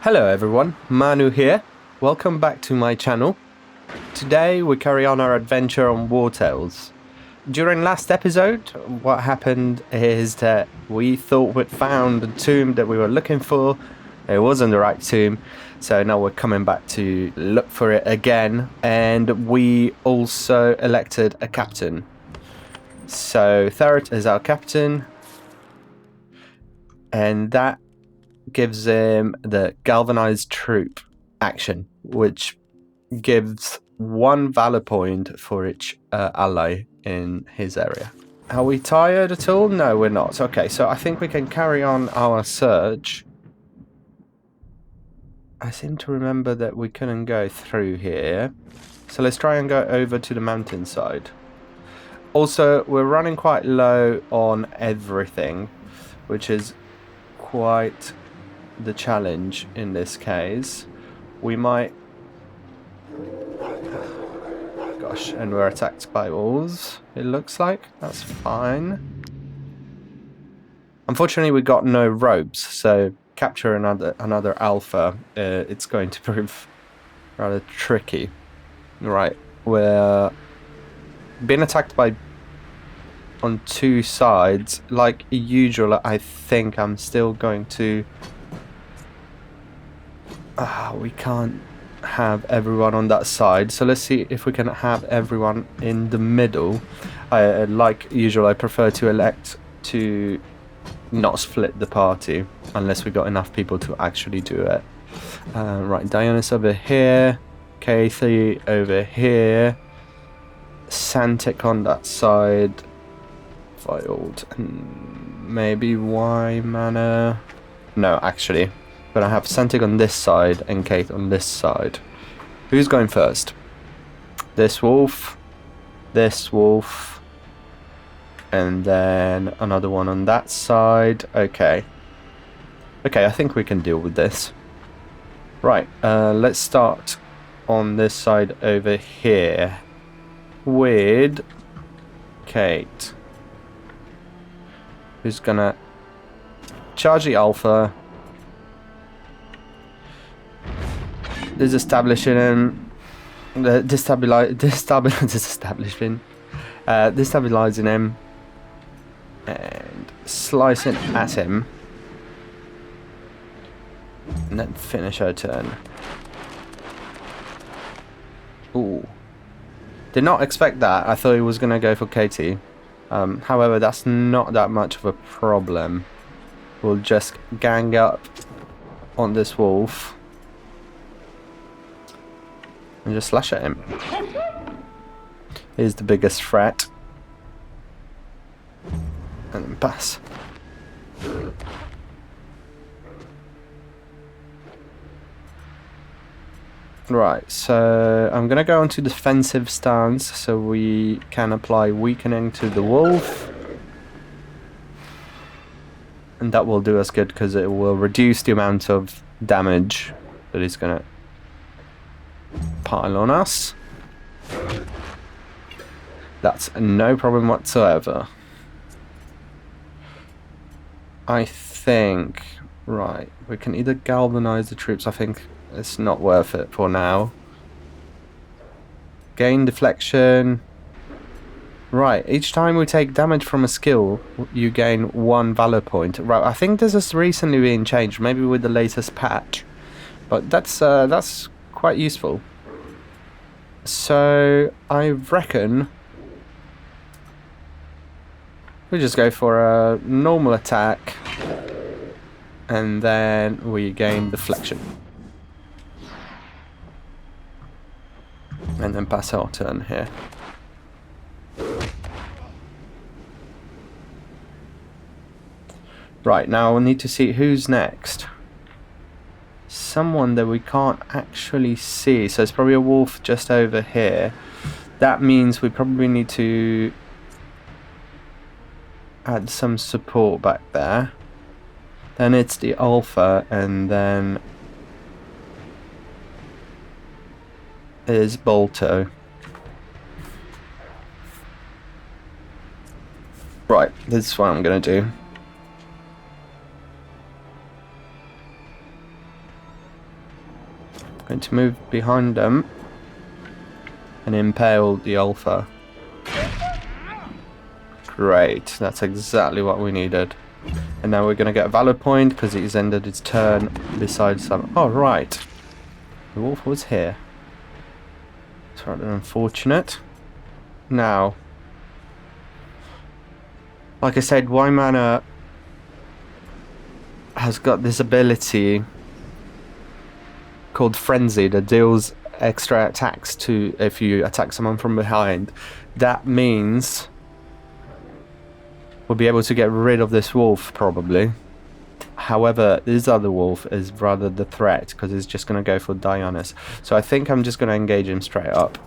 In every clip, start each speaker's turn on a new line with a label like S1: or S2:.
S1: Hello everyone, Manu here. Welcome back to my channel. Today we carry on our adventure on Wartales. During last episode, what happened is that we thought we'd found the tomb that we were looking for. It wasn't the right tomb, so now we're coming back to look for it again, and we also elected a captain. So Tharet is our captain, and that gives him the galvanized troop action, which gives 1 valor point for each ally in his area. Are we tired at all? No, we're not. Okay, so I think we can carry on our search. I seem to remember that we couldn't go through here, so let's try and go over to the mountainside. Also, we're running quite low on everything, which is quite the challenge in this case. We might... Gosh, and we're attacked by wolves, it looks like. That's fine. Unfortunately, we got no ropes, so capture another alpha, it's going to prove rather tricky. Right, we're being attacked by on 2 sides. Like usual, I think I'm still going to... we can't have everyone on that side, so let's see if we can have everyone in the middle. Like usual, I prefer to elect to not split the party unless we got enough people to actually do it. Right, Dionys over here, Kathy over here, Santic on that side, Violed, and maybe Y Manor. No, actually, but I have Santic on this side and Kate on this side. Who's going first? This wolf, and then another one on that side. Okay, I think we can deal with this. Right, let's start on this side over here with Kate, who's gonna charge the alpha, destabilizing him, and slicing at him, and then finish her turn. Ooh. Did not expect that. I thought he was going to go for Katie. However, that's not that much of a problem. We'll just gang up on this wolf and just slash at him. He's the biggest threat. And then pass. Right, so I'm gonna go into defensive stance so we can apply weakening to the wolf. And that will do us good because it will reduce the amount of damage that he's gonna pile on us. That's no problem whatsoever. I think, right, we can either galvanize the troops. I think it's not worth it for now. Gain deflection. Right, each time we take damage from a skill, you gain 1 valor point. Right, I think this has recently been changed, maybe with the latest patch. But that's quite useful. So I reckon we just go for a normal attack, and then we gain deflection. And then pass our turn here. Right, now we need to see who's next. Someone that we can't actually see, so it's probably a wolf just over here. That means we probably need to add some support back there. Then it's the alpha, and then is Bolto. Right, this is what I'm gonna do. Going to move behind them and impale the alpha. Great, that's exactly what we needed. And now we're going to get a valor point because he's ended his turn beside some... Oh, right. The wolf was here. It's rather unfortunate. Now, like I said, Waimana has got this ability called Frenzy that deals extra attacks to if you attack someone from behind. That means we'll be able to get rid of this wolf probably. However, this other wolf is rather the threat because he's just going to go for Dionysus. So I think I'm just going to engage him straight up.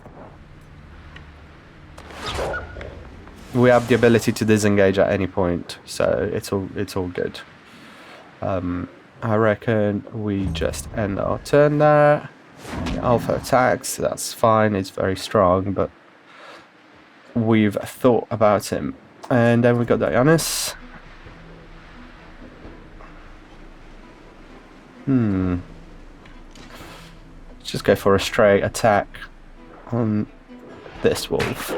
S1: We have the ability to disengage at any point, so it's all good. I reckon we just end our turn there. Alpha attacks, that's fine, it's very strong, but we've thought about him. And then we got Dionysus. Let's just go for a straight attack on this wolf.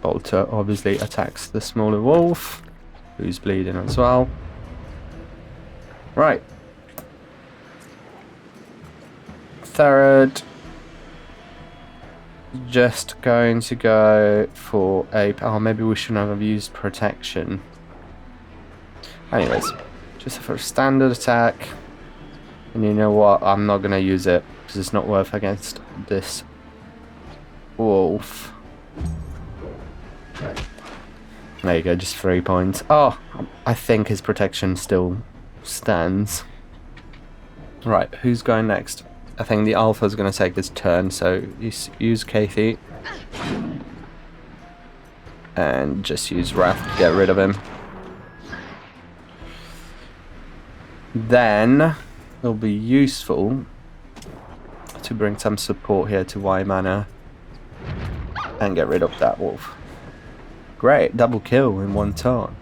S1: Bolter obviously attacks the smaller wolf, who's bleeding as well. Right. Third. Just going to go for a... Oh, maybe we shouldn't have used protection. Anyways, just for a standard attack. And you know what? I'm not going to use it because it's not worth against this wolf. There you go, just 3 points. Oh, I think his protection still stands. Right, who's going next? I think the alpha's going to take this turn, so use Kathy. And just use Wrath to get rid of him. Then, it'll be useful to bring some support here to Waimana and get rid of that wolf. Great, double kill in one turn.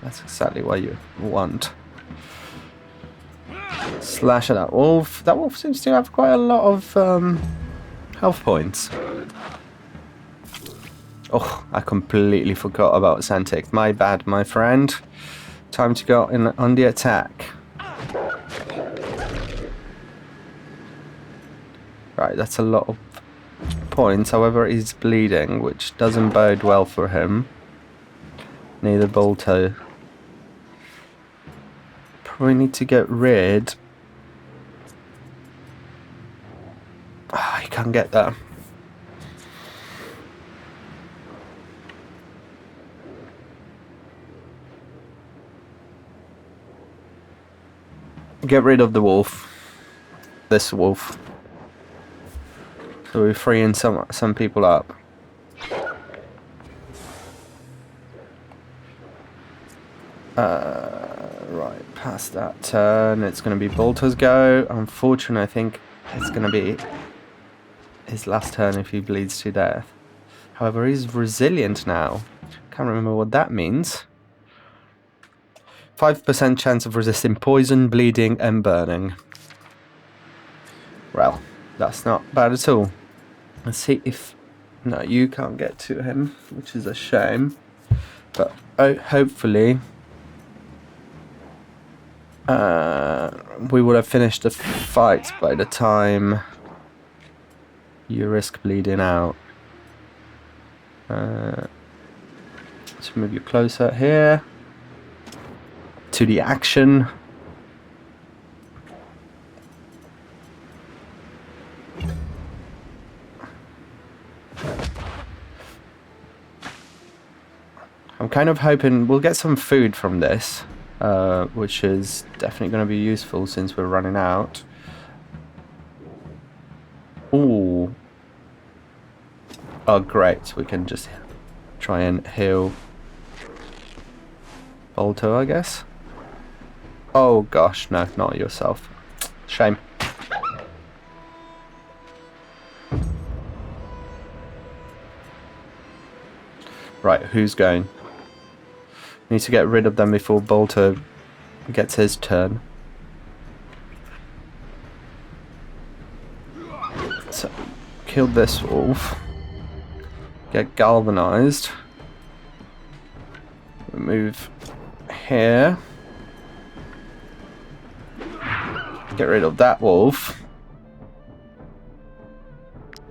S1: That's exactly what you want. Slash at that wolf. That wolf seems to have quite a lot of health points. Oh, I completely forgot about Santic. My bad, my friend. Time to go in on the attack. Right, that's a lot of points. However, he's bleeding, which doesn't bode well for him. Neither Bolto. Probably need to get rid. Ah, he can't get that. Get rid of the wolf. This wolf. So we're freeing some people up. Right, past that turn, it's going to be Bolter's go. Unfortunately, I think it's going to be his last turn if he bleeds to death. However, he's resilient now. Can't remember what that means. 5% chance of resisting poison, bleeding, and burning. Well, that's not bad at all. Let's see if... No, you can't get to him, which is a shame. But hopefully... we would have finished the fight by the time you risk bleeding out. Let's move you closer here to the action. I'm kind of hoping we'll get some food from this. Which is definitely going to be useful since we're running out. Ooh. Oh, great. We can just try and heal Bolto, I guess. Oh, gosh. No, not yourself. Shame. Right, who's going? Need to get rid of them before Bolter gets his turn. So, kill this wolf. Get galvanized. We move here. Get rid of that wolf.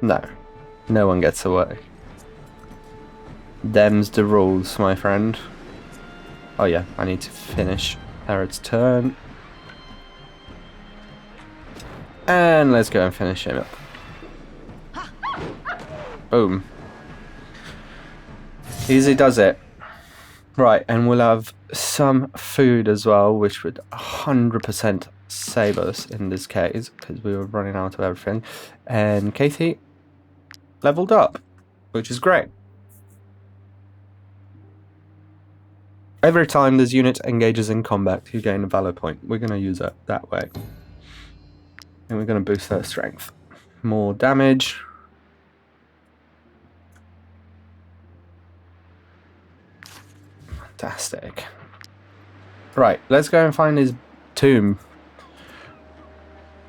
S1: No. No one gets away. Them's the rules, my friend. Oh yeah, I need to finish Herod turn. And let's go and finish him up. Boom. Easy does it. Right, and we'll have some food as well, which would 100% save us in this case, because we were running out of everything. And Katie leveled up, which is great. Every time this unit engages in combat, you gain a valor point. We're going to use it that way. And we're going to boost their strength. More damage. Fantastic. Right, let's go and find his tomb.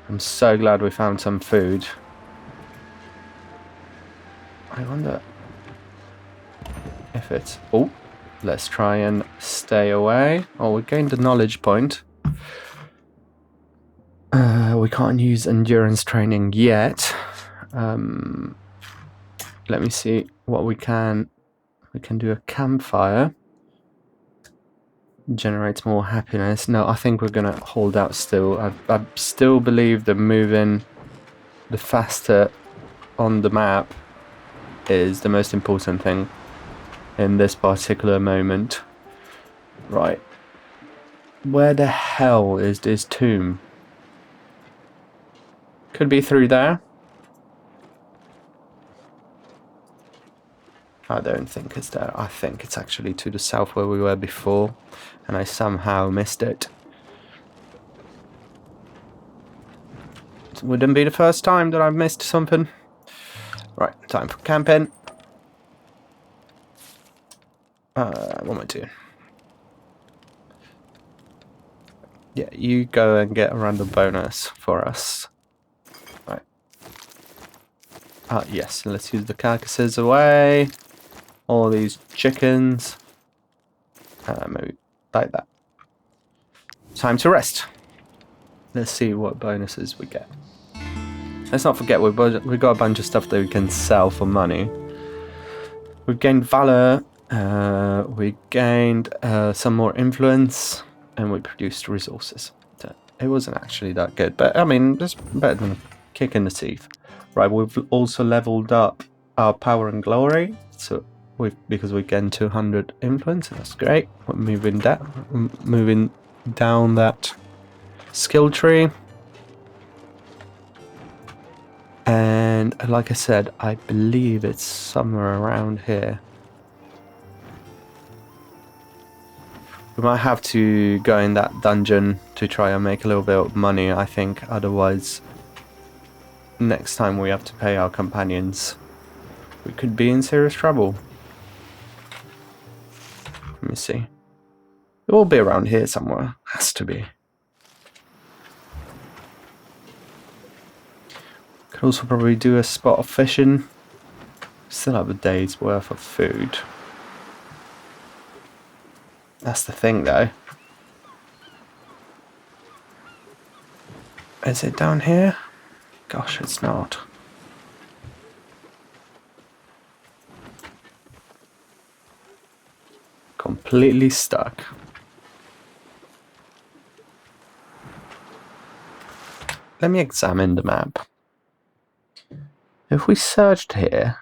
S1: I'm so glad we found some food. I wonder if it's... Oh, let's try and stay away. Oh, we gained a knowledge point. We can't use endurance training yet. Let me see what we can... We can do a campfire. Generates more happiness. No, I think we're gonna hold out still. I still believe that moving the faster on the map is the most important thing in this particular moment. Right. Where the hell is this tomb? Could be through there. I don't think it's there. I think it's actually to the south where we were before, and I somehow missed it. It wouldn't be the first time that I've missed something. Right, time for camping. What am I doing? Yeah, you go and get a random bonus for us. Right. Yes, let's use the carcasses away. All these chickens. Maybe like that. Time to rest. Let's see what bonuses we get. Let's not forget we've got a bunch of stuff that we can sell for money. We've gained valor. We gained some more influence. And we produced resources. So it wasn't actually that good. But I mean, it's better than a kick in the teeth. Right, we've also leveled up our power and glory. So because we gained 200 influence, that's great. We're moving down that skill tree. And like I said, I believe it's somewhere around here. We might have to go in that dungeon to try and make a little bit of money, I think. Otherwise, next time we have to pay our companions, we could be in serious trouble. Let me see. It will be around here somewhere. Has to be. Could also probably do a spot of fishing. Still have a day's worth of food. That's the thing, though. Is it down here? Gosh, it's not. Completely stuck. Let me examine the map. If we searched here...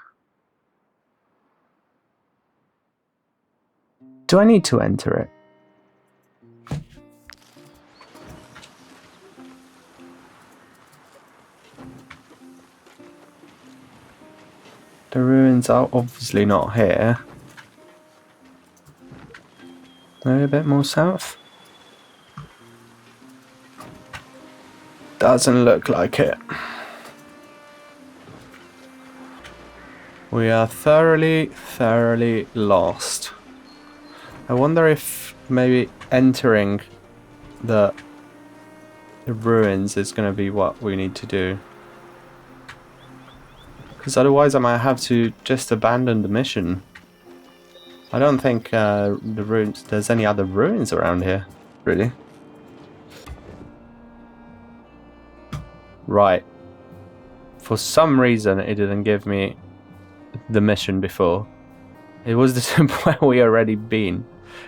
S1: Do I need to enter it? The ruins are obviously not here. Maybe a bit more south? Doesn't look like it. We are thoroughly lost. I wonder if maybe entering that the ruins is going to be what we need to do. Because otherwise I might have to just abandon the mission. I don't think the ruins, there's any other ruins around here, really. Right. For some reason it didn't give me the mission before. It was the temple where we already been.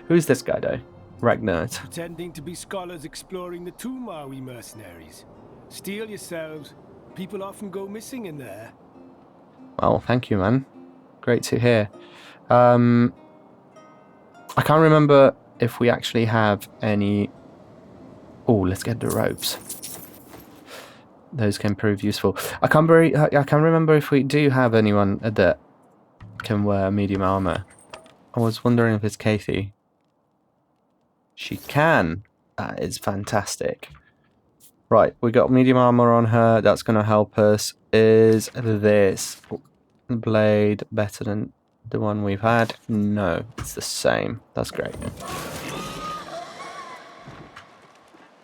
S1: Who's this guy though? Ragnar.
S2: Pretending to be scholars exploring the tomb, are we, mercenaries? Steal yourselves. People often go missing in there.
S1: Well, thank you, man. Great to hear. I can't remember if we actually have any... Oh, let's get the ropes. Those can prove useful. I can't remember if we do have anyone that can wear medium armor. I was wondering if it's Kathy. She can. That is fantastic. Right, we got medium armor on her. That's going to help us. Is this blade better than the one we've had? No, it's the same. That's great.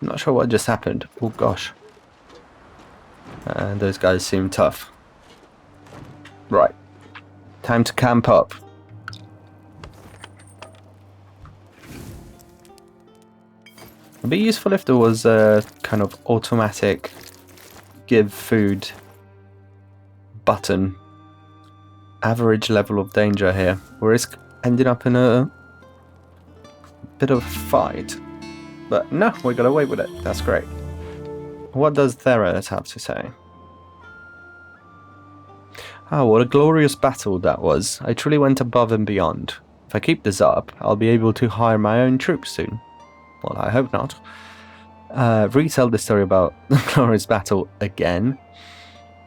S1: I'm not sure what just happened. Oh gosh. Those guys seem tough. Right. Time to camp up. It'd be useful if there was a kind of automatic give food button. Average level of danger here. We risk ending up in a bit of a fight. But no, we got away with it. That's great. What does Theros have to say? Oh, what a glorious battle that was. I truly went above and beyond. If I keep this up, I'll be able to hire my own troops soon. Well, I hope not. Retell the story about the glorious battle again.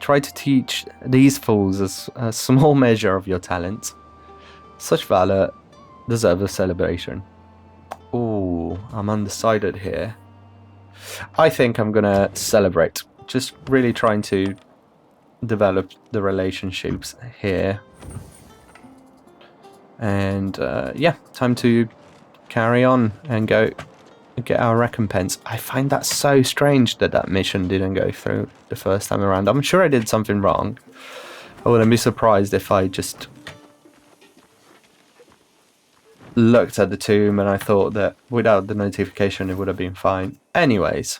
S1: Try to teach these fools a small measure of your talent. Such valor deserves a celebration. Ooh, I'm undecided here. I think I'm gonna celebrate. Just really trying to develop the relationships here. And yeah, time to carry on and go get our recompense. I find that so strange that that mission didn't go through the first time around. I'm sure I did something wrong. I wouldn't be surprised if I just looked at the tomb and I thought that without the notification it would have been fine. Anyways,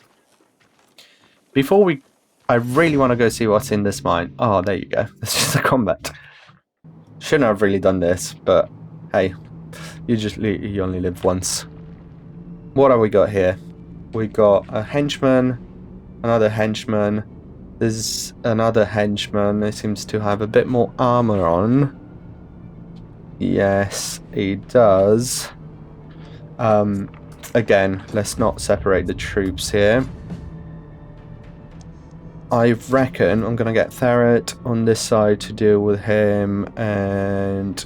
S1: before I really want to go see what's in this mine. Oh, there you go. It's just a combat. Shouldn't have really done this, but hey, you only live once. What have we got here? We got a henchman, another henchman. There's another henchman. He seems to have a bit more armor on. Yes, he does. Again, let's not separate the troops here. I reckon I'm going to get Therret on this side to deal with him and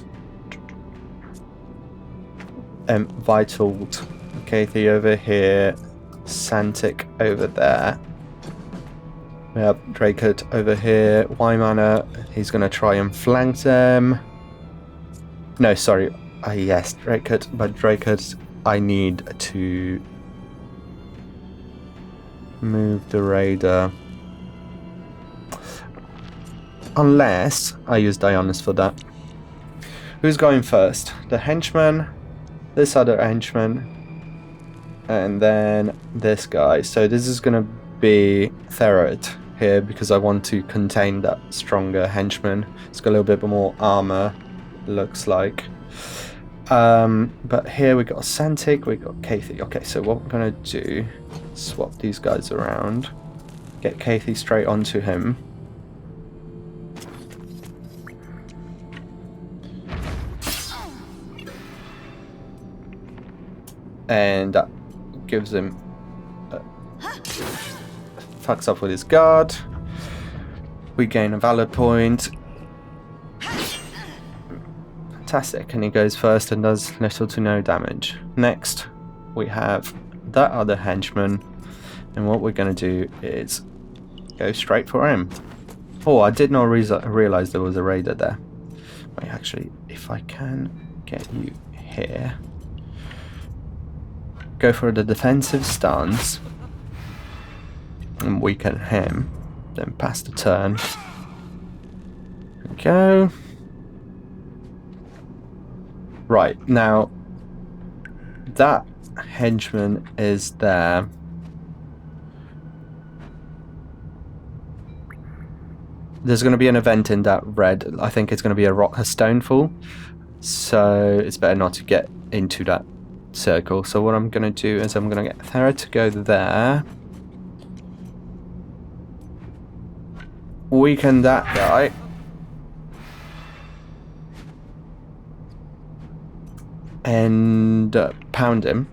S1: Vitalt. Kathy over here, Santic over there. We have Dracot over here. Wymana, he's going to try and flank them. No, sorry. Yes, Dracot, but Dracot, I need to move the raider. Unless I use Dionys for that. Who's going first? The henchman, this other henchman, and then this guy. So this is going to be Therret here because I want to contain that stronger henchman. It's got a little bit more armor, looks like. But here we got Santic, we got Kathy. Okay, so what we're going to do, swap these guys around, get Kathy straight onto him. And that gives him fucks up with his guard. We gain a valor point. Fantastic, and he goes first and does little to no damage. Next, we have that other henchman, and what we're going to do is go straight for him. Oh, I did not realize there was a raider there. Wait, actually, if I can get you here. go for the defensive stance and weaken him. Then pass the turn. There we go. Right, now that henchman is there. There's going to be an event in that red. I think it's going to be a stonefall. So it's better not to get into that circle. So what I'm going to do is I'm going to get Thera to go there. Weaken that guy. And pound him.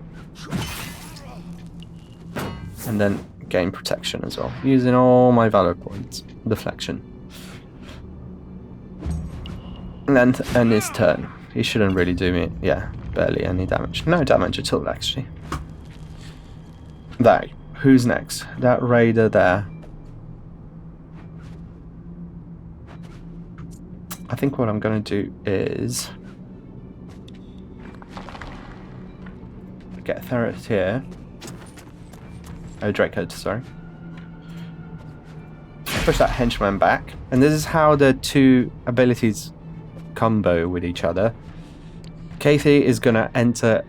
S1: And then gain protection as well. Using all my valor points. Deflection. And then end his turn. He shouldn't really do me, yeah, barely any damage. No damage at all, actually. There. Who's next? That raider there. I think what I'm going to do is get Thera here. Oh, Draco, sorry. Push that henchman back. And this is how the two abilities combo with each other. Kathy is going to enter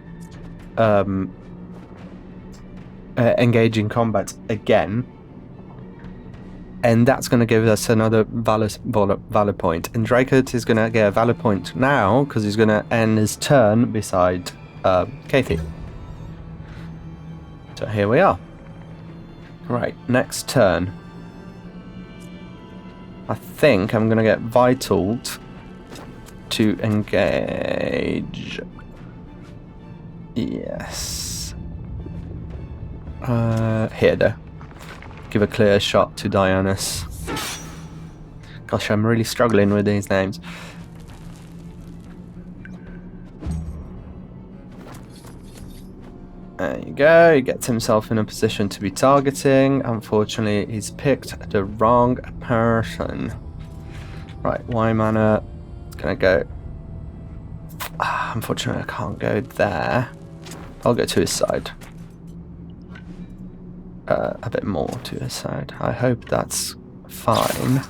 S1: engage in combat again, and that's going to give us another valor point, and Draco is going to get a valor point now because he's going to end his turn beside Kathy. So here we are. Right, next turn I think I'm going to get Vitaled to engage. Yes. Here though. Give a clear shot to Dionysus. Gosh, I'm really struggling with these names. There you go, he gets himself in a position to be targeting. Unfortunately, he's picked the wrong person. Right, Y mana. Gonna go. Unfortunately, I can't go there. I'll go to his side. A bit more to his side. I hope that's fine.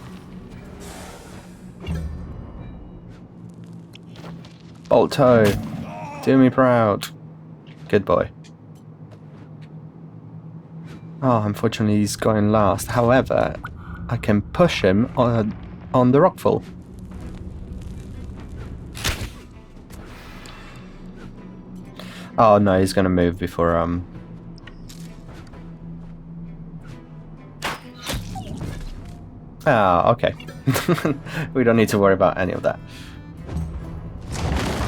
S1: Bolto, do me proud. Good boy. Oh, unfortunately he's going last. However, I can push him on the rockfall. Oh no, he's gonna move before Ah, okay. We don't need to worry about any of that.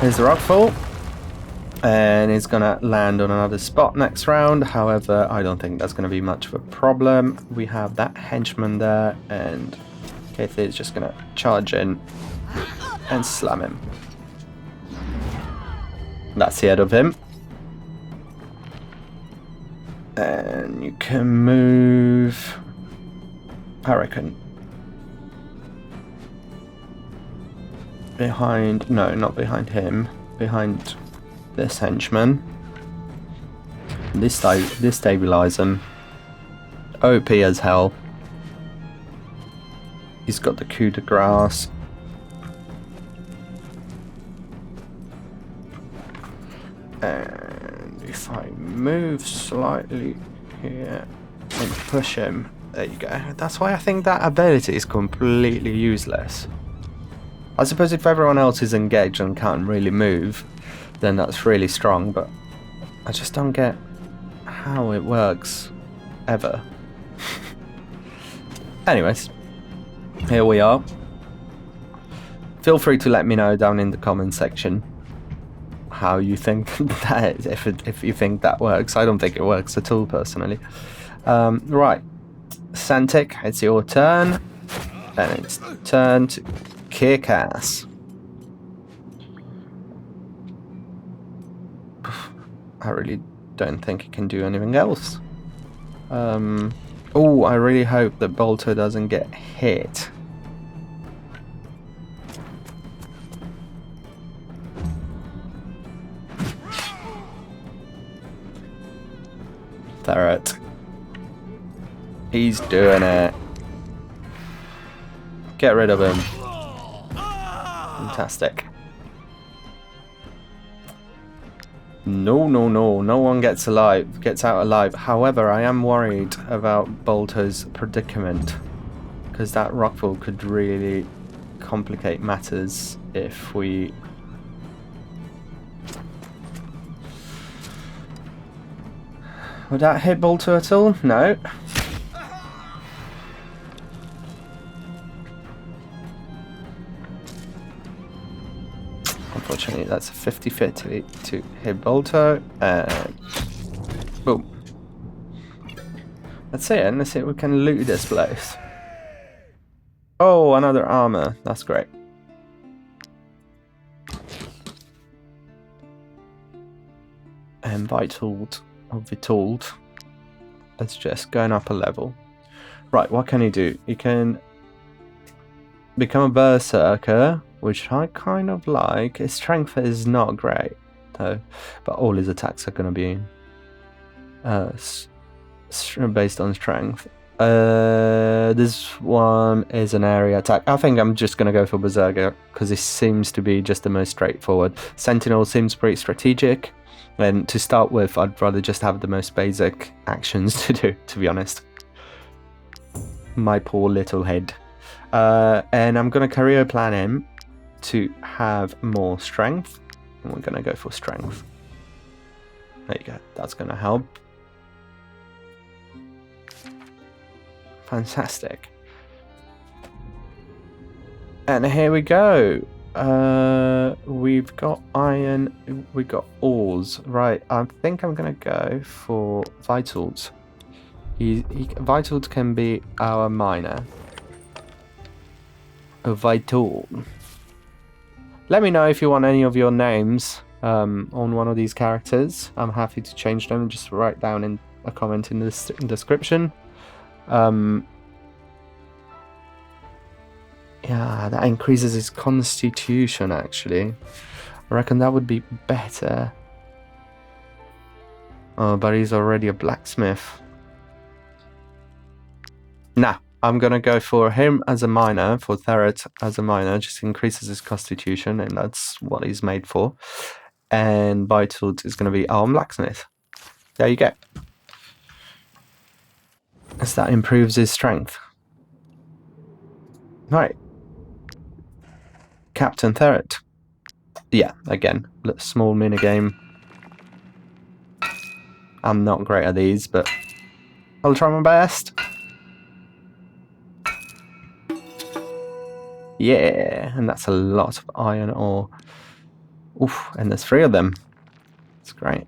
S1: Here's the rockfall. And he's gonna land on another spot next round. However, I don't think that's gonna be much of a problem. We have that henchman there, and Kathy is just gonna charge in and slam him. That's the end of him. And you can move, I reckon, behind, no, not behind him, behind this henchman. Destabilize him. OP as hell. He's got the coup de grace. And if I move slightly here and push him, there you go. That's why I think that ability is completely useless. I suppose if everyone else is engaged and can't really move, then that's really strong, but I just don't get how it works, ever. Anyways, here we are. Feel free to let me know down in the comment section how you think that, if you think that works. I don't think it works at all, personally. Right, Santic, it's your turn, and it's turn to kick ass. I really don't think he can do anything else. Oh, I really hope that Bolter doesn't get hit. Ferret. He's doing it. Get rid of him. Fantastic. No one gets out alive. However, I am worried about Bolter's predicament, because that rockfall could really complicate matters if we... Would that hit Bolter at all? No. Unfortunately, that's a 50-50 to hit Bolter, and boom. That's it, and let's see if we can loot this place. Oh, another armor. That's great. And Vitaled. Let's just going up a level. Right, what can he do? He can become a berserker, which I kind of like. His strength is not great, though, but all his attacks are going to be based on strength. This one is an area attack. I think I'm just going to go for berserker, because this seems to be just the most straightforward. Sentinel seems pretty strategic. And to start with, I'd rather just have the most basic actions to do, to be honest. My poor little head. And I'm going to career plan him to have more strength. And we're going to go for strength. There you go. That's going to help. Fantastic. And here we go. We've got iron, we got ores. Right, I think I'm gonna go for Vitals. Vitals can be our miner. A Vital. Let me know if you want any of your names on one of these characters. I'm happy to change them. Just write down in a comment in the description. Yeah, that increases his constitution, actually. I reckon that would be better. Oh, but he's already a blacksmith. Nah, I'm gonna go for him as a miner, for Ferret as a miner. Just increases his constitution, and that's what he's made for. And Vital is gonna be our blacksmith. There you go. As that improves his strength. Right. Captain Ferret. Yeah, again, small minigame. I'm not great at these, but I'll try my best. Yeah, and that's a lot of iron ore. Oof, and there's 3 of them. That's great.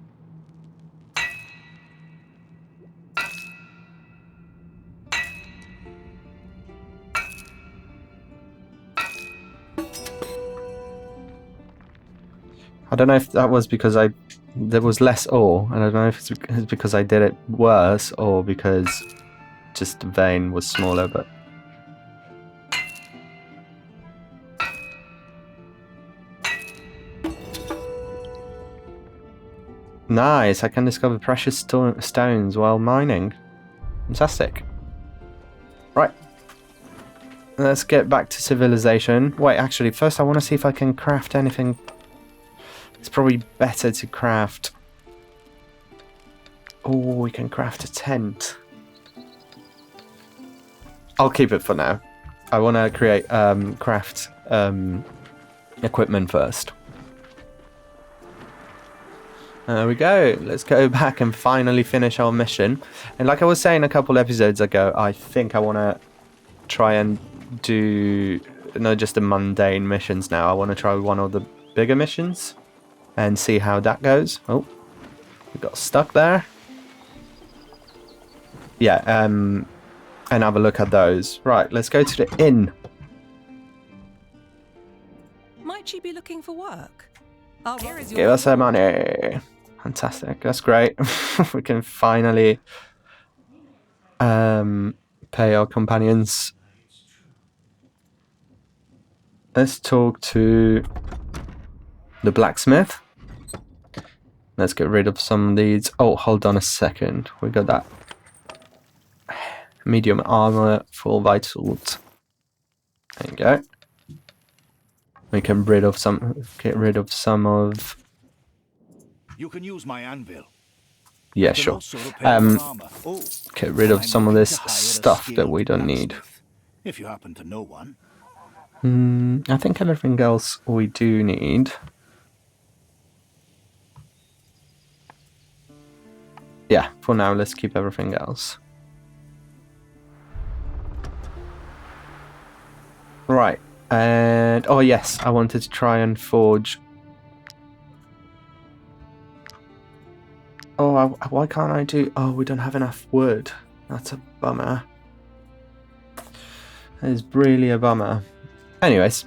S1: I don't know if that was because there was less ore, and I don't know if it's because I did it worse or because just the vein was smaller, but... Nice, I can discover precious stones while mining. Fantastic. Right. Let's get back to civilization. Wait, actually, first I want to see if I can craft anything. It's probably better to craft... Oh, we can craft a tent. I'll keep it for now. I want to create craft equipment first. There we go. Let's go back and finally finish our mission. And like I was saying a couple episodes ago, I think I want to try and do not just the mundane missions now. I want to try one of the bigger missions and see how that goes. Oh, we got stuck there. Yeah, and have a look at those. Right, let's go to the inn.
S3: Might you be looking for work?
S1: Give us our money. Fantastic, that's great. We can finally pay our companions. Let's talk to the blacksmith. Let's get rid of some of these. Oh, hold on a second. We got that medium armor, full vitals. There you go. We can get rid of some of.
S4: You can use my anvil.
S1: Yeah,
S4: I can
S1: sure.
S4: also repair your armor. Oh,
S1: Get rid of
S4: I'm
S1: some of
S4: looking
S1: this
S4: to hire a
S1: stuff that
S4: skilled
S1: we don't need.
S4: blacksmith, if you happen to know one.
S1: I think everything else we do need. Yeah, for now, let's keep everything else. Right, and oh yes, I wanted to try and forge. Oh, why can't I do? Oh, we don't have enough wood. That's a bummer. That is really a bummer. Anyways,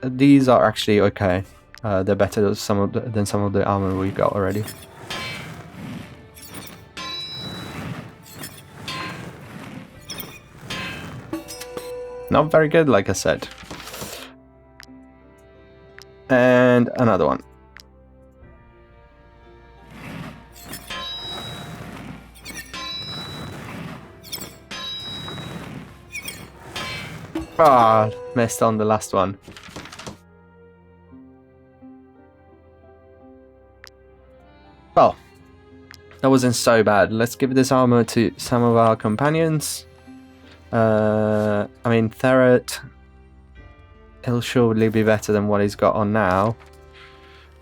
S1: these are actually okay. They're better than some of the armor we got already. Not very good, like I said. And another one. Ah, missed on the last one. Well, that wasn't so bad. Let's give this armor to some of our companions. I mean, Theret, he'll surely be better than what he's got on now.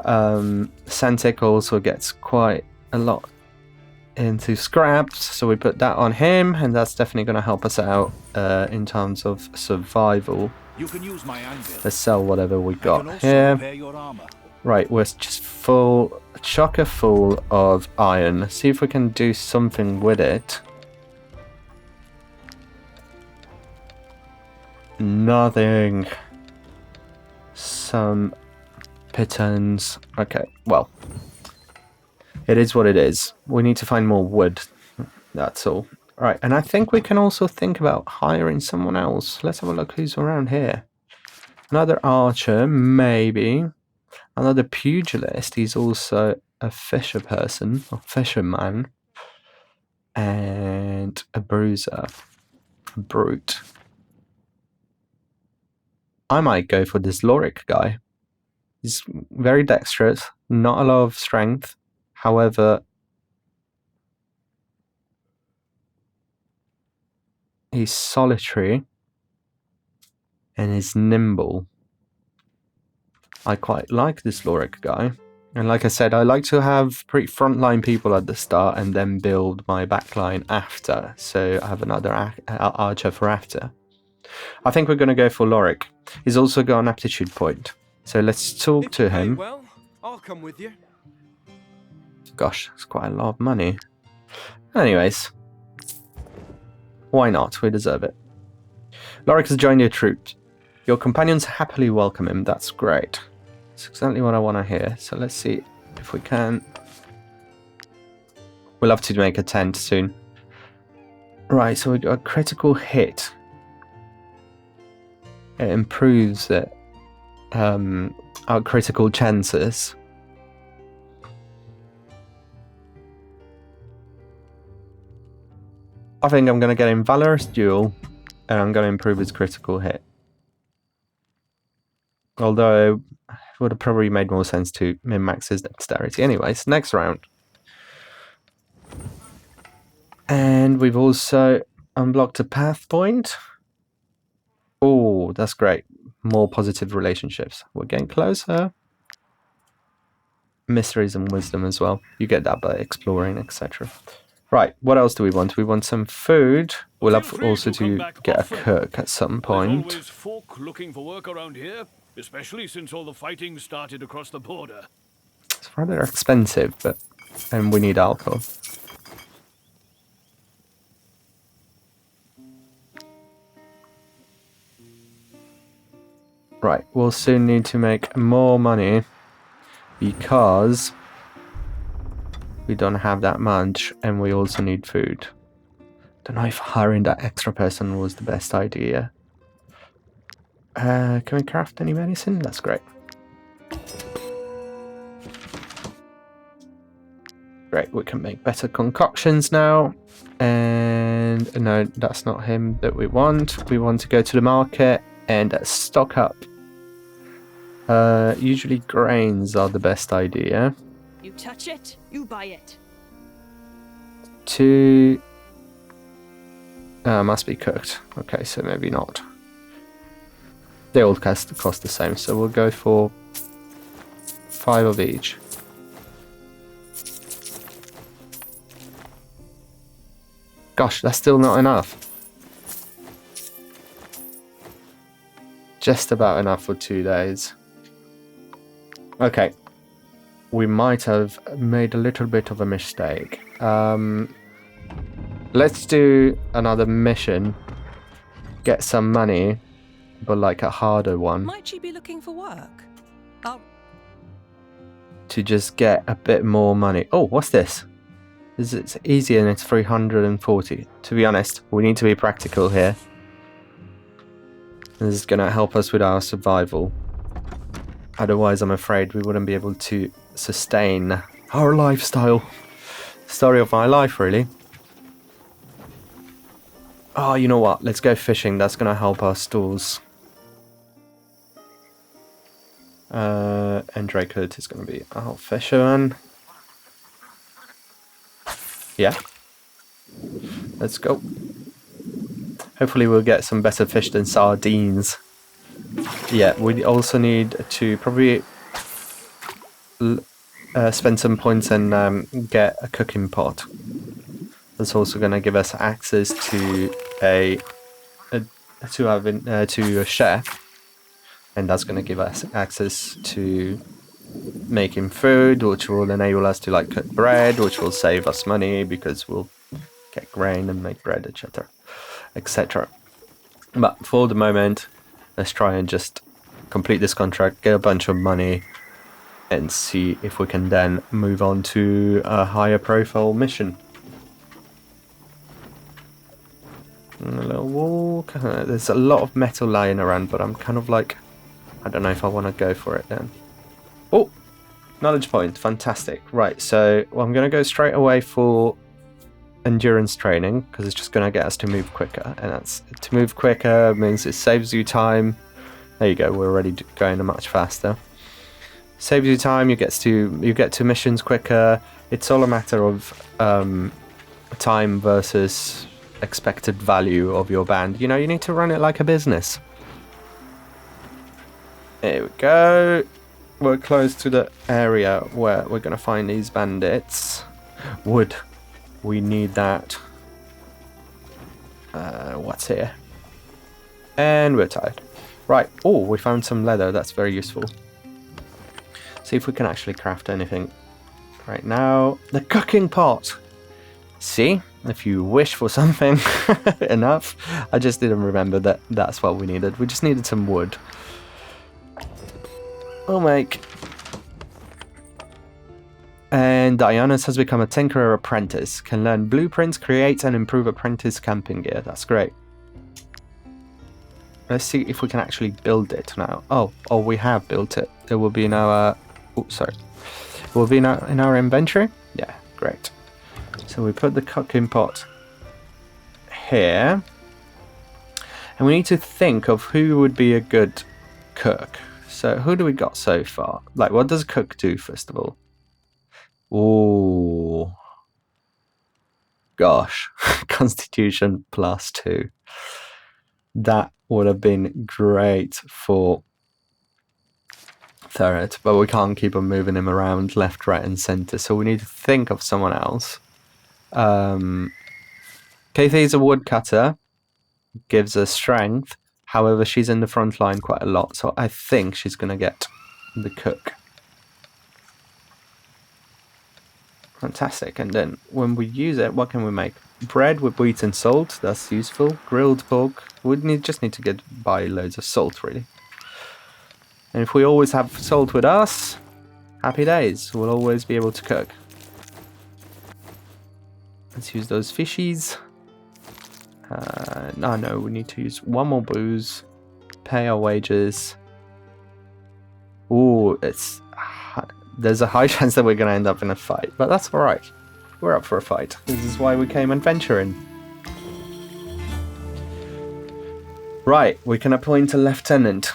S1: Santic also gets quite a lot into scraps, so we put that on him, and that's definitely going to help us out in terms of survival.
S4: You can use my anvil.
S1: Let's sell whatever we
S4: I can
S1: got
S4: also
S1: here.
S4: repair your armor.
S1: Right, we're just chocker full of iron. Let's see if we can do something with it. Nothing. Some pitons. Okay, well. It is what it is. We need to find more wood. That's all. Right, and I think we can also think about hiring someone else. Let's have a look who's around here. Another archer, maybe. Another pugilist. He's also a fisher person, or fisherman. And a bruiser. A brute. I might go for this Lorik guy. He's very dexterous, not a lot of strength. However, he's solitary and he's nimble. I quite like this Lorik guy. And like I said, I like to have pretty frontline people at the start and then build my backline after. So I have another archer for after. I think we're going to go for Lorik. He's also got an aptitude point. So let's talk to him.
S5: Well, I'll come with you.
S1: Gosh, that's quite a lot of money. Anyways. Why not? We deserve it. Lorik has joined your troop. Your companions happily welcome him. That's great. That's exactly what I want to hear. So let's see if we can. We'll have to make a tent soon. Right, so we got a critical hit. It improves it. Our critical chances. I think I'm going to get him Valorous Duel, and I'm going to improve his critical hit. Although, it would have probably made more sense to min-max his dexterity. Anyways, next round. And we've also unblocked a path point. Oh, that's great. More positive relationships. We're getting closer. Mysteries and wisdom as well. You get that by exploring, etc. Right, what else do we want? We want some food. We'll have also to get a cook at some point.
S6: There's always folk looking for work around here, especially since all the fighting started across the border.
S1: It's rather expensive, and we need alcohol. Right, we'll soon need to make more money because we don't have that much, and we also need food. Don't know if hiring that extra person was the best idea. Can we craft any medicine? That's great. Great, we can make better concoctions now. And no, that's not him that we want. We want to go to the market and stock up. Usually grains are the best idea.
S7: You touch it, you buy it.
S1: Two... must be cooked. Okay, so maybe not. They all cost the same, so we'll go for 5 of each. Gosh, that's still not enough. Just about enough for 2 days. Okay. We might have made a little bit of a mistake. Let's do another mission. Get some money, but like a harder one.
S3: Might you be looking for work? Oh,
S1: To just get a bit more money. Oh, what's this? It's easy and it's 340. To be honest, we need to be practical here. This is going to help us with our survival. Otherwise, I'm afraid we wouldn't be able to sustain our lifestyle. Story of my life, really. Oh, you know what? Let's go fishing. That's going to help our stores. And Drakehood is going to be our fisherman. Yeah. Let's go. Hopefully we'll get some better fish than sardines. Yeah, we also need to probably spend some points and get a cooking pot. That's also going to give us access to a chef, and that's going to give us access to making food, which will enable us to like cook bread, which will save us money because we'll get grain and make bread, etc., etc. But for the moment, let's try and just complete this contract, get a bunch of money, and see if we can then move on to a higher profile mission. And a little walk. There's a lot of metal lying around, but I'm kind of like, I don't know if I want to go for it then. Oh, knowledge point, fantastic. Right, so I'm going to go straight away for endurance training because it's just going to get us to move quicker, and that's to move quicker means it saves you time. There you go, we're already going much faster. Saves you time, you get to missions quicker. It's all a matter of time versus expected value of your band. You know, you need to run it like a business. There we go. We're close to the area where we're going to find these bandits. Wood. We need that. What's here? And we're tired. Right. Oh, we found some leather. That's very useful. See if we can actually craft anything. Right now, the cooking pot. See? If you wish for something enough. I just didn't remember that that's what we needed. We just needed some wood. We'll make. And Diana's has become a tinkerer apprentice. Can learn blueprints, create and improve apprentice camping gear. That's great. Let's see if we can actually build it now. Oh, we have built it. It will be in our... Oh, sorry. It will be in our inventory? Yeah, great. So we put the cooking pot here. And we need to think of who would be a good cook. So who do we got so far? Like, what does a cook do, first of all? Oh, gosh. Constitution +2. That would have been great for Third, but we can't keep on moving him around left, right, and center. So we need to think of someone else. Kathy's a woodcutter, gives her strength. However, she's in the front line quite a lot, so I think she's going to get the cook. Fantastic. And then when we use it, what can we make? Bread with wheat and salt, that's useful. Grilled pork, just need to get buy loads of salt, really. And if we always have salt with us, happy days, we'll always be able to cook. Let's use those fishies. No, we need to use one more booze, pay our wages. Ooh, it's there's a high chance that we're going to end up in a fight, but that's alright. We're up for a fight. This is why we came adventuring. Right, we can appoint a lieutenant.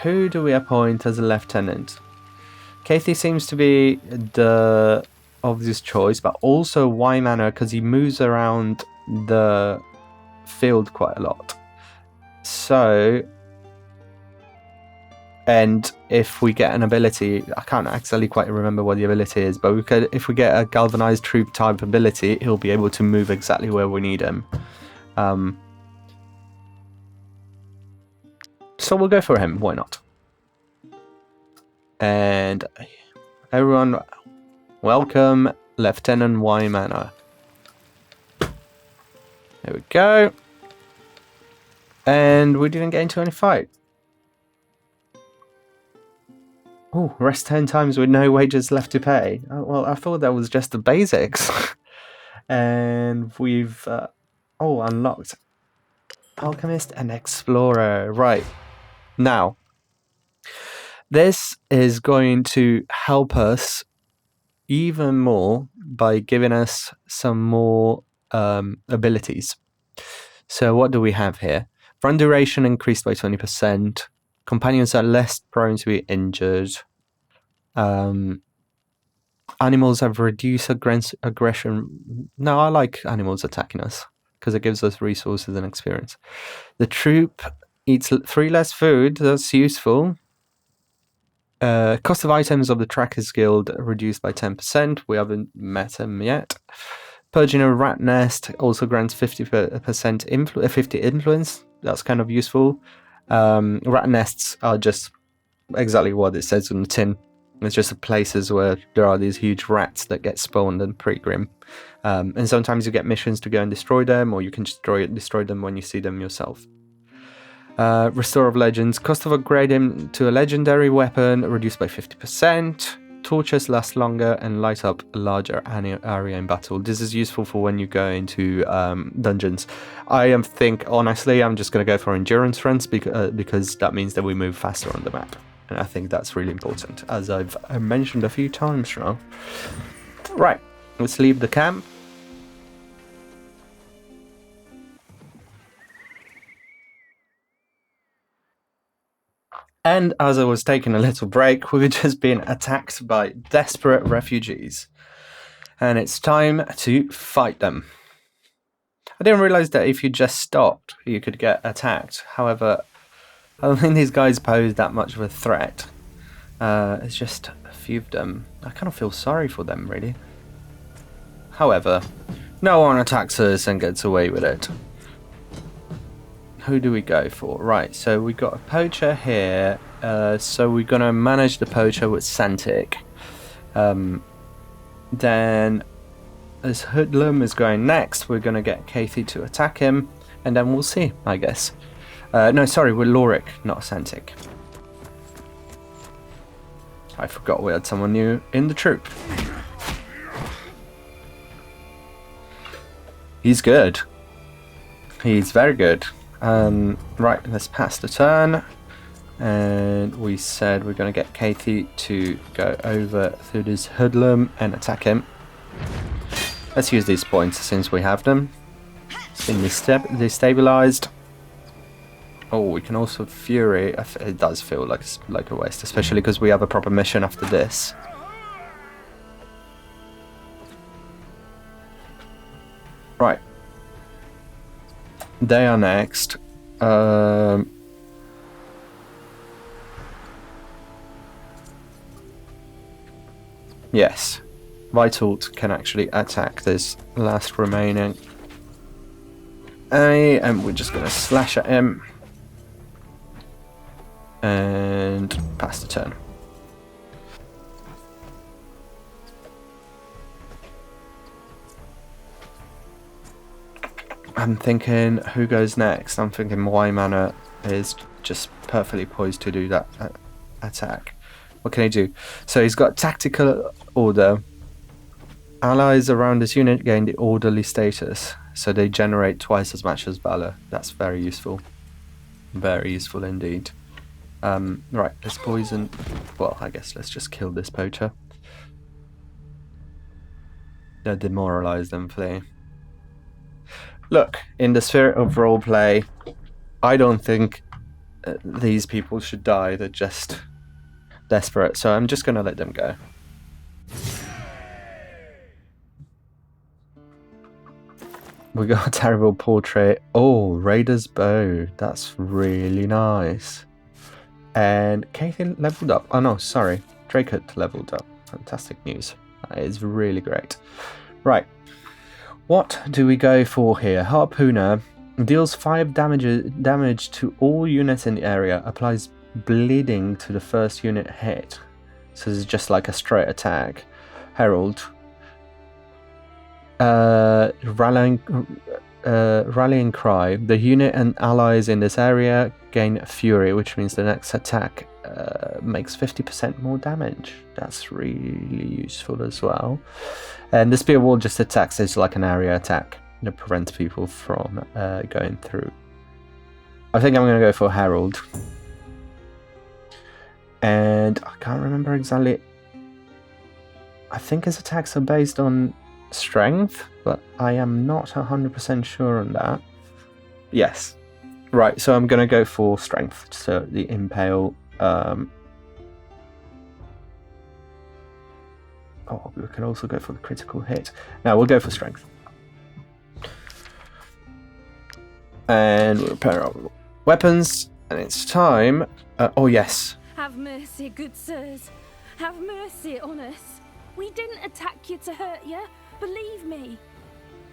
S1: Who do we appoint as a lieutenant? Kathy seems to be the obvious choice, but also Y Manor because he moves around the field quite a lot. So, and if we get an ability, I can't actually quite remember what the ability is, but if we get a galvanized troop type ability, he'll be able to move exactly where we need him. So we'll go for him, why not? And everyone, welcome Lieutenant Y Manor. There we go. And we didn't get into any fight. Oh, rest 10 times with no wages left to pay. Oh, well, I thought that was just the basics. And we've unlocked Alchemist and Explorer. Right. Now, this is going to help us even more by giving us some more abilities. So what do we have here? Run duration increased by 20%. Companions are less prone to be injured. Animals have reduced aggression. No, I like animals attacking us because it gives us resources and experience. The troop eats 3 less food. That's useful. Cost of items of the Tracker's Guild reduced by 10%. We haven't met him yet. Purging a rat nest also grants 50 influence. That's kind of useful. Rat nests are just exactly what it says on the tin. It's just places where there are these huge rats that get spawned and pretty grim. And sometimes you get missions to go and destroy them, or you can just destroy them when you see them yourself. Restore of Legends. Cost of upgrading to a legendary weapon reduced by 50%. Torches last longer and light up a larger area in battle. This is useful for when you go into dungeons. Honestly, I'm just going to go for endurance runs because that means that we move faster on the map. And I think that's really important, as I've mentioned a few times now. Right, let's leave the camp. And as I was taking a little break, we've just been attacked by desperate refugees. And it's time to fight them. I didn't realize that if you just stopped, you could get attacked. However, I don't think these guys pose that much of a threat. It's just a few of them. I kind of feel sorry for them, really. However, no one attacks us and gets away with it. Who do we go for? Right, so we got a poacher here. So we're going to manage the poacher with Santic. Then, as Hoodlum is going next, we're going to get Kathy to attack him. And then we'll see, I guess. No, sorry, we're Lorik, not Santic. I forgot we had someone new in the troop. He's good. He's very good. Right, let's pass the turn. And we said we're going to get Kathy to go over through this hoodlum and attack him. Let's use these points since we have them. It's been destabilized. Oh, we can also Fury. It does feel like a waste, especially because we have a proper mission after this. Right. They are next. Yes. Vitalt can actually attack this last remaining. And we're just going to slash at him. And pass the turn. I'm thinking, who goes next? I'm thinking Y Manor is just perfectly poised to do that attack. What can he do? So he's got tactical order. Allies around this unit gain the orderly status, so they generate twice as much as valor. That's very useful. Very useful indeed. Right, let's poison. Well, I guess let's just kill this poacher. They'll demoralize them, flee. Look, in the spirit of roleplay, I don't think these people should die. They're just desperate, so I'm just gonna let them go. We got a terrible portrait. Oh, Raider's bow. That's really nice. And Kathy leveled up. Oh no, sorry. Draco leveled up. Fantastic news. That is really great. Right. What do we go for here? Harpooner deals 5 damage to all units in the area. Applies bleeding to the first unit hit. So this is just like a straight attack. Herald. Rallying cry. The unit and allies in this area gain fury, which means the next attack makes 50% more damage. That's really useful as well. And the spear wall just attacks as like an area attack that prevents people from going through. I think I'm going to go for Herald. And I can't remember exactly. I think his attacks are based on strength, but I am not 100% sure on that. Yes. Right, so I'm going to go for strength. So the impale. Oh, we can also go for the critical hit. Now we'll go for strength. And we'll repair our weapons. And it's time. Oh, yes.
S7: Have mercy, good sirs. Have mercy on us. We didn't attack you to hurt you. Believe me.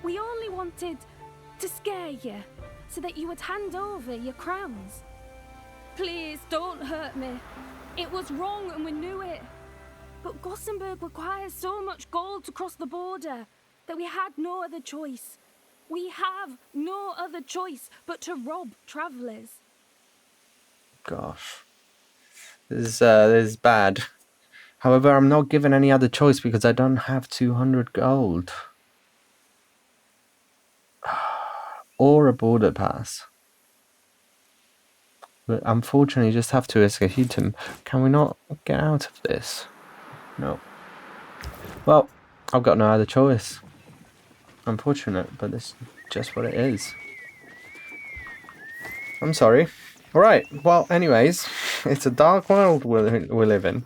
S7: We only wanted to scare you so that you would hand over your crowns. Please don't hurt me. It was wrong and we knew it. But Gothenburg requires so much gold to cross the border that we had no other choice. We have no other choice but to rob travellers.
S1: Gosh. This is bad. However, I'm not given any other choice because I don't have 200 gold. Or a border pass. But unfortunately, you just have to execute him. Can we not get out of this? No. Well, I've got no other choice. Unfortunate, but this is just what it is. I'm sorry. Alright, well, anyways, it's a dark world we live in.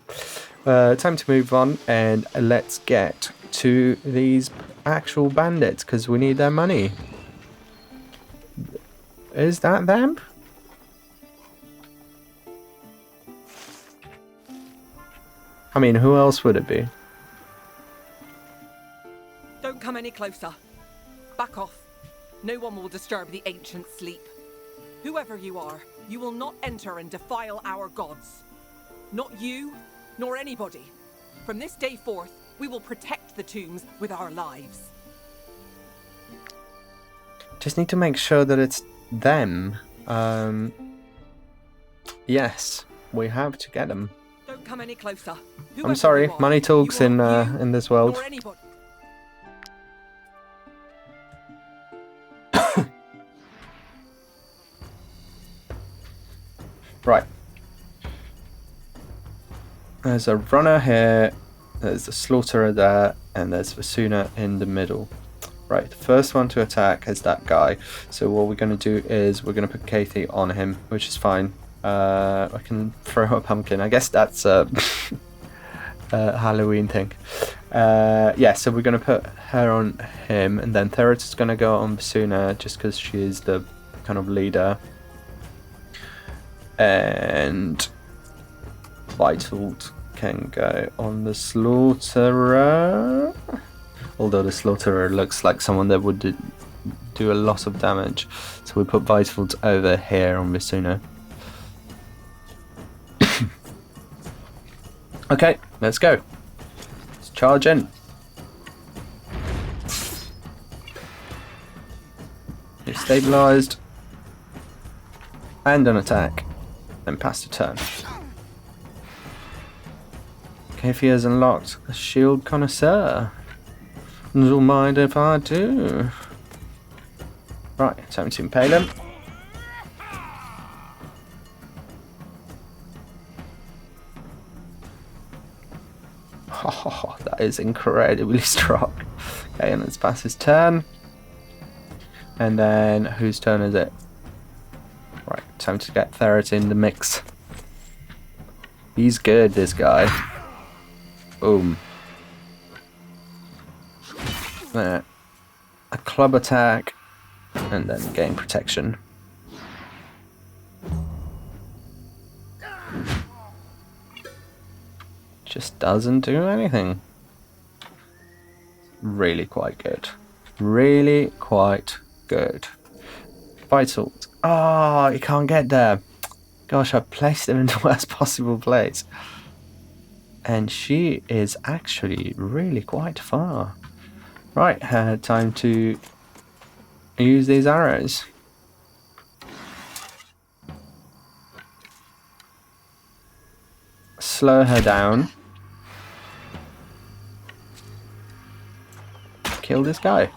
S1: Time to move on and let's get to these actual bandits because we need their money. Is that them? I mean, who else would it be?
S3: Don't come any closer. Back off. No one will disturb the ancient sleep. Whoever you are, you will not enter and defile our gods. Not you, nor anybody. From this day forth, we will protect the tombs with our lives.
S1: Just need to make sure that it's them. Yes, we have to get them.
S3: Don't come any closer.
S1: I'm sorry, money talks in this world.
S3: Nor anybody.
S1: Right. There's a runner here, there's the slaughterer there, and there's Vasuna in the middle. Right, the first one to attack is that guy. So what we're going to do is we're going to put Kathy on him, which is fine. I can throw a pumpkin. I guess that's a Halloween thing. Yeah, so we're going to put her on him, and then Therit is going to go on Vasuna just because she is the kind of leader. And Vitalt can go on the slaughterer. Although the slaughterer looks like someone that would do a lot of damage. So we put Vitalt over here on Vasuna. Okay, let's go. Let's charge in. You're stabilised. And an attack. Then pass the turn. Kathy has unlocked a shield connoisseur. Don't mind if I do. Right, time to impale him. Oh, that is incredibly strong. Okay, and let's pass his turn. And then, whose turn is it? Right, time to get Ferret in the mix. He's good, this guy. Boom. There. A club attack, and then gain protection. Just doesn't do anything. Really quite good. Really quite good. Vital. Oh, he can't get there. Gosh, I placed him in the worst possible place. And she is actually really quite far. Right, time to use these arrows. Slow her down. Kill this guy.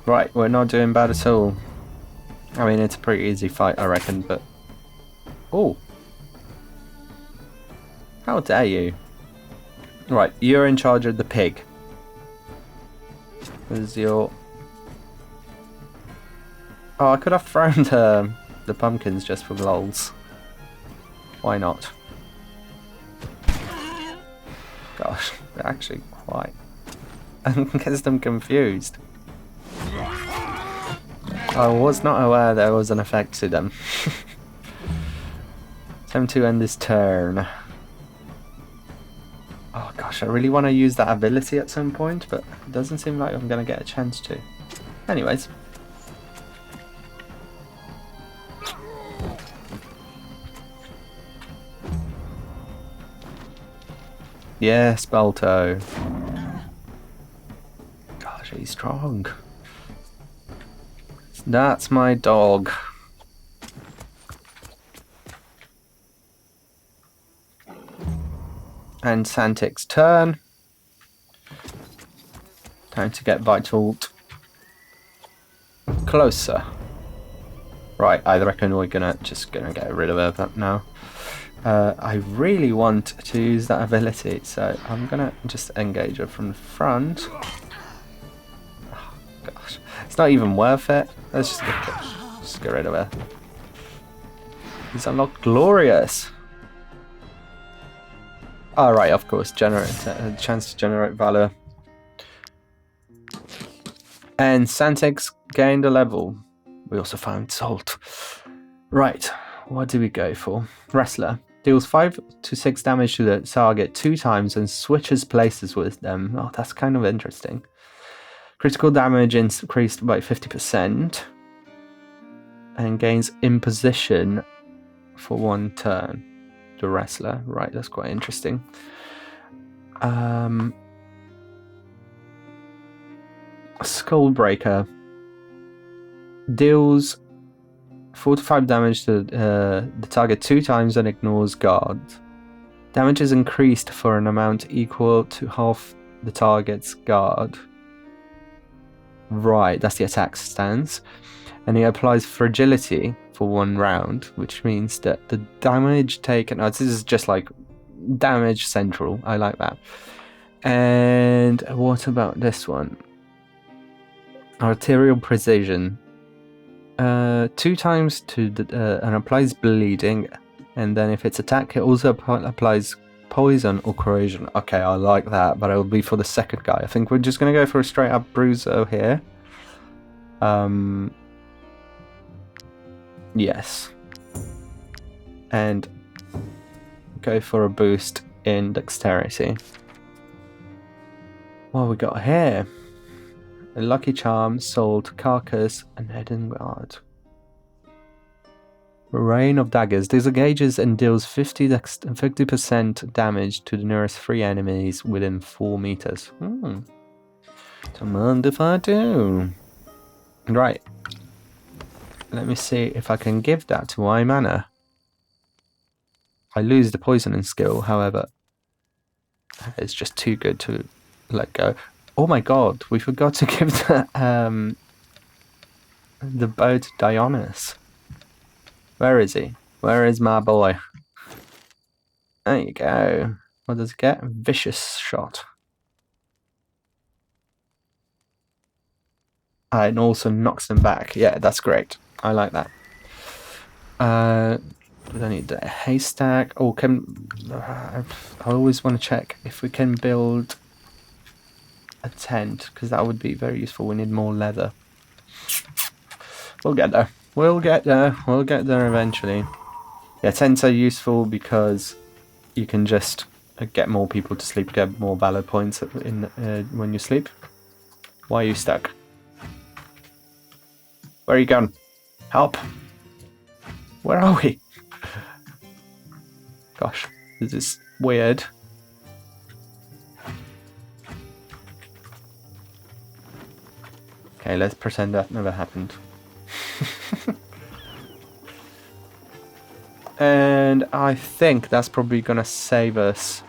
S1: Right, we're not doing bad at all. I mean, it's a pretty easy fight, I reckon, but... Oh! How dare you? Right, you're in charge of the pig. There's your... Oh, I could have thrown the pumpkins just for lols. Why not? Gosh, they're actually quite... I gets them confused. I was not aware there was an effect to them. Time to end this turn. Oh gosh, I really want to use that ability at some point, but it doesn't seem like I'm going to get a chance to. Anyways. Yes, Balto. Gosh, he's strong. That's my dog. And Santic's turn. Time to get Vital closer. Right, I reckon we're just gonna get rid of her now. I really want to use that ability, so I'm gonna just engage her from the front. Oh, gosh, it's not even worth it. Let's just get rid of her. These unlocked glorious. Oh, right, of course, generate a chance to generate valor. And Santex gained a level. We also found salt. Right, what do we go for? Wrestler. Deals 5 to 6 damage to the target 2 times and switches places with them. Oh, that's kind of interesting. Critical damage increased by 50%. And gains imposition for 1 turn. The wrestler. Right, that's quite interesting. Skullbreaker. Deals 4 to 5 damage to the target 2 times and ignores guard. Damage is increased for an amount equal to half the target's guard. Right, that's the attack stance. And he applies fragility for 1 round, which means that the damage taken... Oh, this is just like damage central. I like that. And what about this one? Arterial precision. 2 times to the, and applies bleeding, and then if it's attack, it also applies poison or corrosion. Okay, I like that, but it will be for the second guy. I think we're just going to go for a straight up bruiser here. Yes. And go for a boost in dexterity. What have we got here? A Lucky Charm, Salt, Carcass, and Hidden Guard. Rain of Daggers. Disengages and deals 50% damage to the nearest 3 enemies within 4 meters. Don't mind if I do. Right. Let me see if I can give that to Imana. I lose the poisoning skill, however. It's just too good to let go. Oh my god, we forgot to give the bow to Dionys. Where is he? Where is my boy? There you go. What does it get? Vicious shot. And also knocks them back. Yeah, that's great. I like that. We don't need a haystack. Oh, I always want to check if we can build a tent, because that would be very useful. We need more leather. We'll get there. We'll get there. We'll get there eventually. Yeah, tents are useful because you can just get more people to sleep, get more valor points when you sleep. Why are you stuck? Where are you going? Help! Where are we? Gosh, this is weird. Okay, let's pretend that never happened. And I think that's probably gonna save us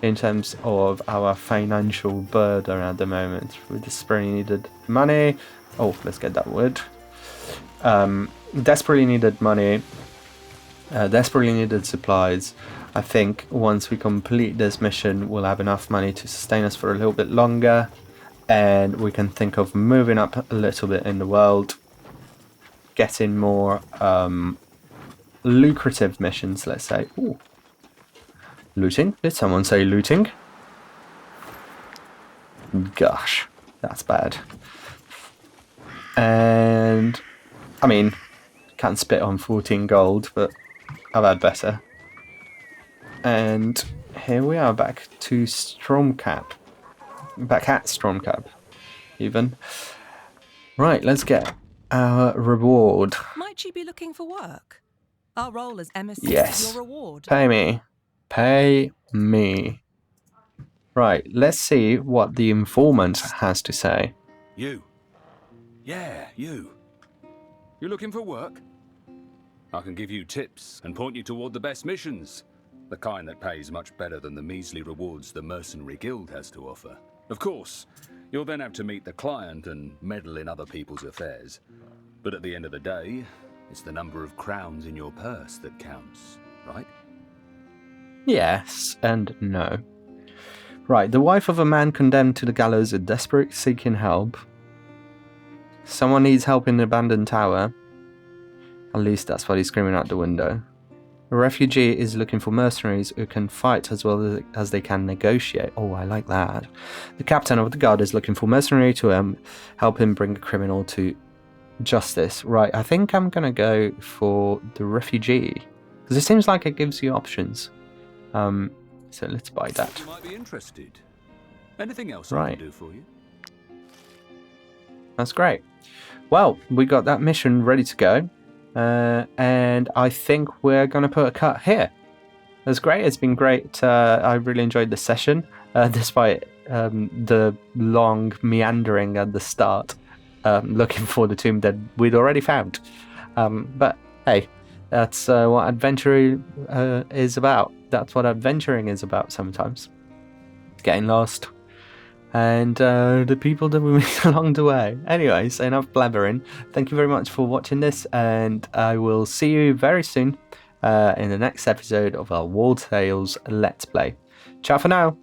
S1: in terms of our financial burden at the moment. We desperately needed money. Oh, let's get that wood. Desperately needed money. Desperately needed supplies. I think once we complete this mission, we'll have enough money to sustain us for a little bit longer, and we can think of moving up a little bit in the world, getting more lucrative missions, let's say. Ooh. Looting? Did someone say looting? Gosh, that's bad. And I mean, can't spit on 14 gold, but I've had better. And here we are, back to Stormcap. Back at Stormcap, even. Right, let's get our reward.
S3: Might you be looking for work? Our role as emissary
S1: Yes.
S3: is your reward.
S1: Pay me. Pay me. Right, let's see what the informant has to say.
S5: You. Yeah, you. You looking for work? I can give you tips and point you toward the best missions. The kind that pays much better than the measly rewards the Mercenary Guild has to offer. Of course, you'll then have to meet the client and meddle in other people's affairs. But at the end of the day, it's the number of crowns in your purse that counts, right?
S1: Yes and no. Right, the wife of a man condemned to the gallows is desperate, seeking help. Someone needs help in the abandoned tower. At least that's what he's screaming out the window. A refugee is looking for mercenaries who can fight as well as they can negotiate. Oh, I like that. The captain of the guard is looking for mercenary to help him bring a criminal to justice. Right, I think I'm going to go for the refugee, because it seems like it gives you options. So let's buy that.
S5: You might be interested. Anything else
S1: Right.
S5: I can do for you?
S1: That's great. Well, we got that mission ready to go. And I think we're going to put a cut here. That's great. It's been great. I really enjoyed the session, despite the long meandering at the start, looking for the tomb that we'd already found. But hey, that's what adventure is about. That's what adventuring is about sometimes. Getting lost. And the people that we meet along the way. Anyways, enough blabbering. Thank you very much for watching this, and I will see you very soon in the next episode of our Wartales Let's Play. Ciao for now!